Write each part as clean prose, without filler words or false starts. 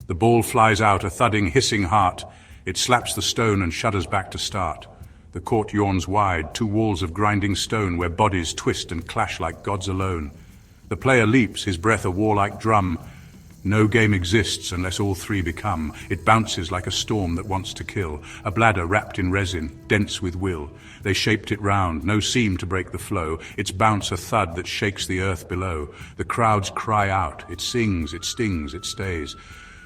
The ball flies out, a thudding, hissing heart. It slaps the stone and shudders back to start. The court yawns wide, two walls of grinding stone where bodies twist and clash like gods alone. The player leaps, his breath a warlike drum. No game exists unless all three become. It bounces like a storm that wants to kill, a bladder wrapped in resin, dense with will. They shaped it round, no seam to break the flow, its bounce a thud that shakes the earth below. The crowds cry out, it sings, it stings, it stays.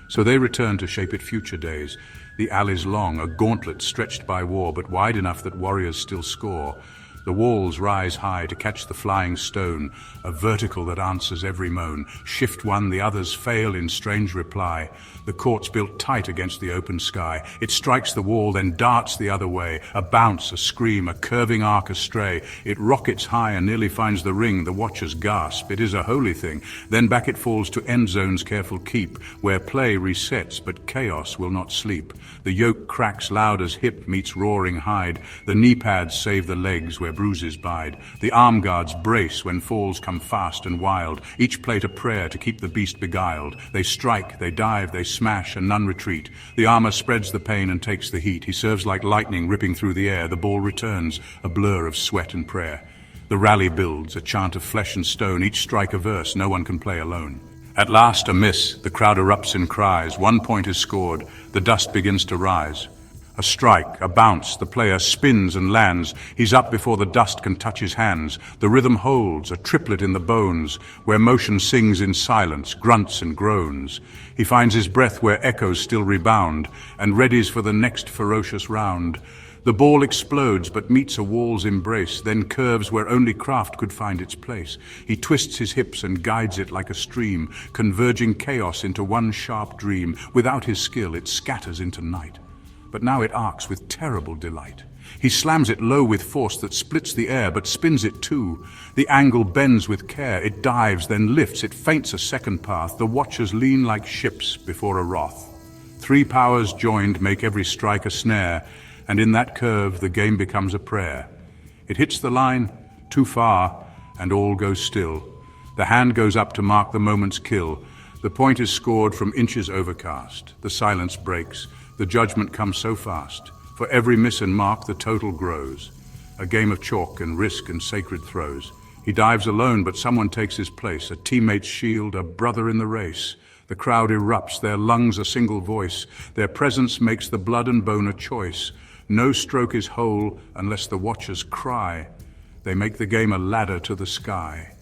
So they return to shape it future days. The alley's long, a gauntlet stretched by war, but wide enough that warriors still score. The walls rise high to catch the flying stone, a vertical that answers every moan. Shift one, the others fail in strange reply. The court's built tight against the open sky. It strikes the wall, then darts the other way. A bounce, a scream, a curving arc astray. It rockets high and nearly finds the ring. The watchers gasp. It is a holy thing. Then back it falls to end zone's careful keep, where play resets, but chaos will not sleep. The yoke cracks loud as hip meets roaring hide. The knee pads save the legs where bruises bide. The arm guards brace when falls come fast and wild. Each plate a prayer to keep the beast beguiled. They strike, they dive, they smash, and none retreat. The armor spreads the pain and takes the heat. He serves like lightning ripping through the air. The ball returns, a blur of sweat and prayer. The rally builds, a chant of flesh and stone. Each strike a verse, no one can play alone. At last a miss, the crowd erupts in cries. 1 point is scored, the dust begins to rise. A strike, a bounce, the player spins and lands. He's up before the dust can touch his hands. The rhythm holds, a triplet in the bones, where motion sings in silence, grunts and groans. He finds his breath where echoes still rebound, and readies for the next ferocious round. The ball explodes but meets a wall's embrace, then curves where only craft could find its place. He twists his hips and guides it like a stream, converging chaos into one sharp dream. Without his skill, it scatters into night. But now it arcs with terrible delight. He slams it low with force that splits the air, but spins it too. The angle bends with care. It dives, then lifts. It feints a second path. The watchers lean like ships before a wrath. 3 powers joined make every strike a snare, and in that curve the game becomes a prayer. It hits the line, too far, and all goes still. The hand goes up to mark the moment's kill. The point is scored from inches overcast. The silence breaks. The judgment comes so fast. For every miss and mark, the total grows. A game of chalk and risk and sacred throws. He dives alone, but someone takes his place. A teammate's shield, a brother in the race. The crowd erupts, their lungs a single voice. Their presence makes the blood and bone a choice. No stroke is whole unless the watchers cry. They make the game a ladder to the sky.